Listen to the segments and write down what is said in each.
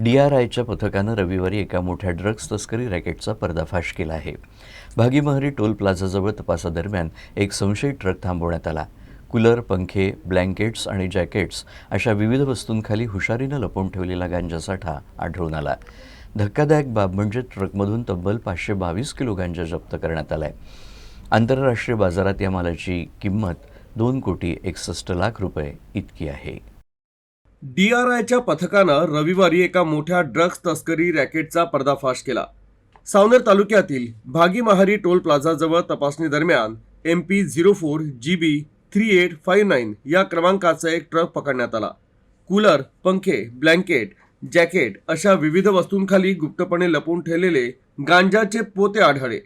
DRIच्या पथकानं रविवारी एका मोठ्या ड्रग्ज तस्करी रॅकेटचा पर्दाफाश केला आहे. भागीमहरी टोल प्लाझाजवळ तपासादरम्यान एक संशयित ट्रक थांबवण्यात आला. कूलर, पंखे, ब्लँकेट्स आणि जॅकेट्स अशा विविध वस्तूंखाली हुशारीनं लपवून ठेवलेला गांजा साठा आढळून आला. धक्कादायक बाब म्हणजे ट्रकमधून तब्बल 522 किलो गांजा जप्त करण्यात आलाय. आंतरराष्ट्रीय बाजारात या मालाची किंमत 2,61,00,000 रुपये इतकी आहे. DRIच्या पथकानं रविवारी एका मोठ्या ड्रग्ज तस्करी रॅकेटचा पर्दाफाश केला. सावनेर तालुक्यातील भागीमहारी टोल प्लाझाजवळ तपासणी दरम्यान MP04GB 3859 या क्रमांकाचा एक ट्रक पकडण्यात आला. कूलर, पंखे, ब्लँकेट, जॅकेट अशा विविध वस्तूंखाली गुप्तपणे लपवून ठेवलेले गांजाचे पोते आढळले.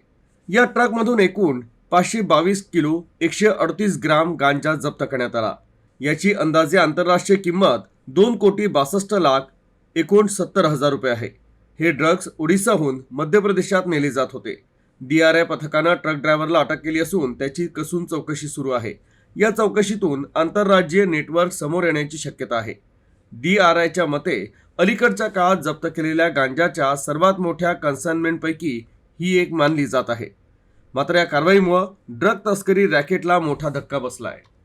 या ट्रकमधून एकूण 522 किलो 138 ग्राम गांजा जप्त करण्यात आला. याची अंदाजे आंतरराष्ट्रीय किंमत 2,62,69,000 रुपये आहे. हे ड्रग्ज ओडिसाहून मध्य प्रदेशात नेले जात होते. DRI पथकानं ट्रक ड्रायव्हरला अटक केली असून त्याची कसून चौकशी सुरू आहे. या चौकशीतून आंतरराज्यीय नेटवर्क समोर येण्याची शक्यता आहे. DRIच्या मते अलीकडच्या काळात जप्त केलेल्या गांजाच्या सर्वात मोठ्या कन्साइनमेंटपैकी ही एक मानली जात आहे. मात्र या कारवाईमुळे ड्रग तस्करी रॅकेटला मोठा धक्का बसला आहे.